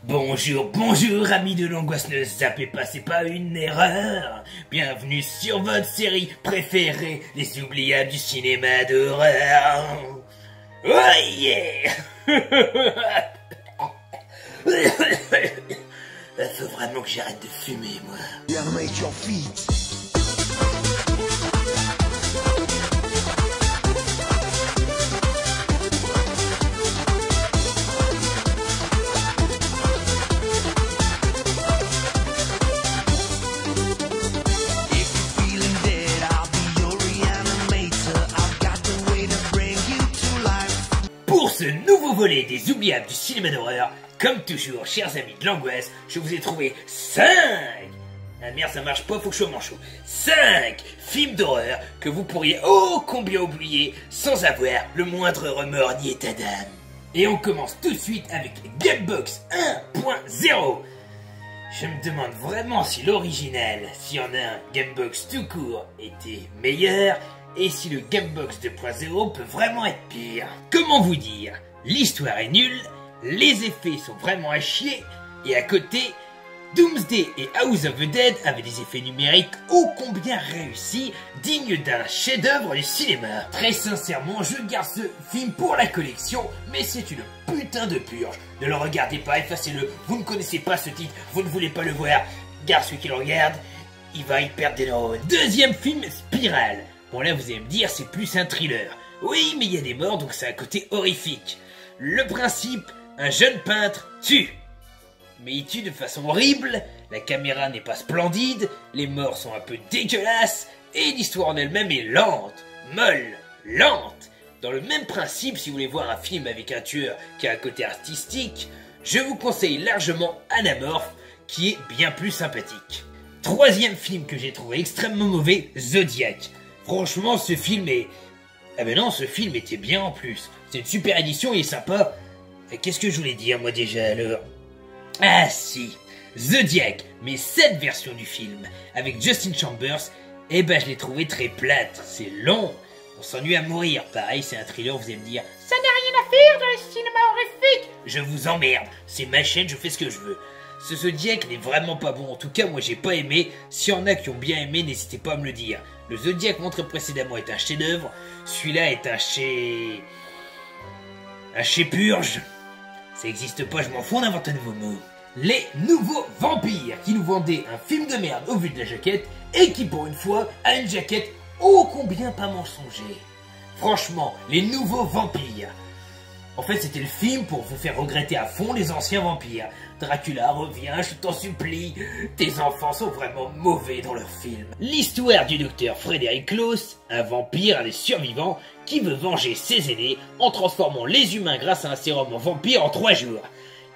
Bonjour, bonjour, amis de l'angoisse, ne zappez pas, c'est pas une erreur. Bienvenue sur votre série préférée, Les Oubliables du cinéma d'horreur. Oh yeah. Faut vraiment que j'arrête de fumer, moi. Animate your feet. Pour ce nouveau volet des Oubliables du cinéma d'horreur, comme toujours, chers amis de l'angoisse, je vous ai trouvé 5 Ah merde, ça marche pas, faut que je sois manchot. 5 films d'horreur que vous pourriez ô combien oublier sans avoir le moindre remords ni état d'âme. Et on commence tout de suite avec Gamebox 1.0. Je me demande vraiment si l'original, s'il y en a un Gamebox tout court, était meilleur, et si le Gamebox 2.0 peut vraiment être pire. Comment vous dire? L'histoire est nulle, les effets sont vraiment à chier, et à côté, Doomsday et House of the Dead avaient des effets numériques ô combien réussis, dignes d'un chef-d'œuvre du cinéma. Très sincèrement, je garde ce film pour la collection, mais c'est une putain de purge. Ne le regardez pas, effacez-le, vous ne connaissez pas ce titre, vous ne voulez pas le voir. Garde celui qui le regarde, il va y perdre des neurones. Deuxième film, Spiral. Bon là vous allez me dire, c'est plus un thriller. Oui, mais il y a des morts, donc c'est un côté horrifique. Le principe, un jeune peintre tue. Mais il tue de façon horrible, la caméra n'est pas splendide, les morts sont un peu dégueulasses, et l'histoire en elle-même est lente, molle, lente. Dans le même principe, si vous voulez voir un film avec un tueur qui a un côté artistique, je vous conseille largement Anamorph, qui est bien plus sympathique. Troisième film que j'ai trouvé extrêmement mauvais, Zodiac. Franchement, ce film est... Ah ben non, ce film était bien en plus. C'est une super édition, il est sympa. Qu'est-ce que je voulais dire, moi, déjà, alors? Ah si, Zodiac, mais cette version du film, avec Justin Chambers, eh ben je l'ai trouvé très plate, c'est long, on s'ennuie à mourir. Pareil, c'est un thriller, vous allez me dire, ça n'a rien à faire dans le cinéma horrifique. Je vous emmerde, c'est ma chaîne, je fais ce que je veux. Ce Zodiac n'est vraiment pas bon, en tout cas moi j'ai pas aimé. S'il y en a qui ont bien aimé, n'hésitez pas à me le dire. Le Zodiac montré précédemment est un chef-d'œuvre, celui-là est un chef-purge. Ça existe pas, je m'en fous, on invente un nouveau mot. Les nouveaux vampires, qui nous vendaient un film de merde au vu de la jaquette, et qui pour une fois a une jaquette ô combien pas mensonger. Franchement, les nouveaux vampires. En fait, c'était le film pour vous faire regretter à fond les anciens vampires. Dracula revient, je t'en supplie. Tes enfants sont vraiment mauvais dans leurs films. L'histoire du docteur Frédéric Claus, un vampire, un des survivants, qui veut venger ses aînés en transformant les humains grâce à un sérum en vampire en 3 jours.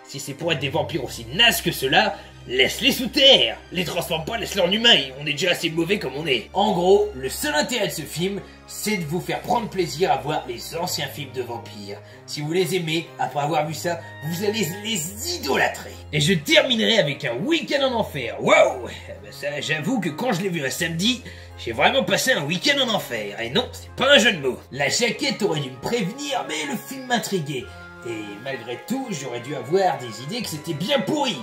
Si c'est pour être des vampires aussi nazes que cela, laisse-les sous terre. Les transforme pas, laisse-les en humains, on est déjà assez mauvais comme on est. En gros, le seul intérêt de ce film, c'est de vous faire prendre plaisir à voir les anciens films de vampires. Si vous les aimez, après avoir vu ça, vous allez les idolâtrer. Et je terminerai avec un week-end en enfer. Wow, ben ça, j'avoue que quand je l'ai vu un samedi, j'ai vraiment passé un week-end en enfer. Et non, c'est pas un jeu de mots. La jaquette aurait dû me prévenir, mais le film m'intriguait. Et malgré tout, j'aurais dû avoir des idées que c'était bien pourri.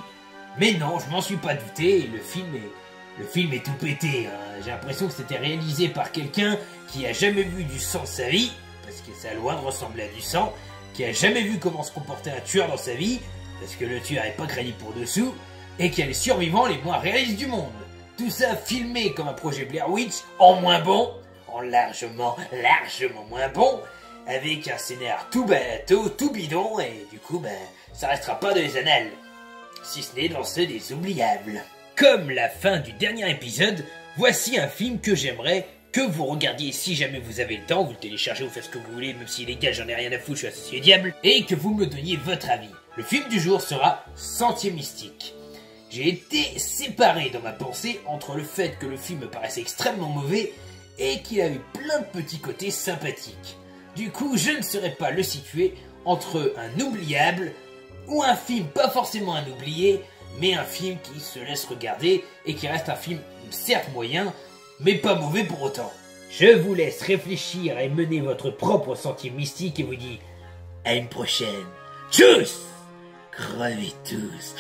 Mais non, je m'en suis pas douté, et le film est tout pété. Hein. J'ai l'impression que c'était réalisé par quelqu'un qui a jamais vu du sang de sa vie, parce que ça a loin de ressembler à du sang, qui a jamais vu comment se comportait un tueur dans sa vie, parce que le tueur n'est pas crédible pour dessous, et qui a les survivants les moins réalistes du monde. Tout ça filmé comme un projet Blair Witch, en moins bon, en largement moins bon, avec un scénar tout bateau, tout bidon, et du coup, ça restera pas dans les annales. Si ce n'est dans ceux des oubliables. Comme la fin du dernier épisode, voici un film que j'aimerais que vous regardiez si jamais vous avez le temps, vous le téléchargez, vous faites ce que vous voulez, même s'il est légal, j'en ai rien à foutre, je suis associé au diable, et que vous me donniez votre avis. Le film du jour sera Sentier Mystique. J'ai été séparé dans ma pensée entre le fait que le film me paraissait extrêmement mauvais et qu'il a eu plein de petits côtés sympathiques. Du coup, je ne saurais pas le situer entre un oubliable ou un film pas forcément un oublié, mais un film qui se laisse regarder et qui reste un film certes moyen, mais pas mauvais pour autant. Je vous laisse réfléchir et mener votre propre sentier mystique et vous dis à une prochaine. Tchuss! crevez tous.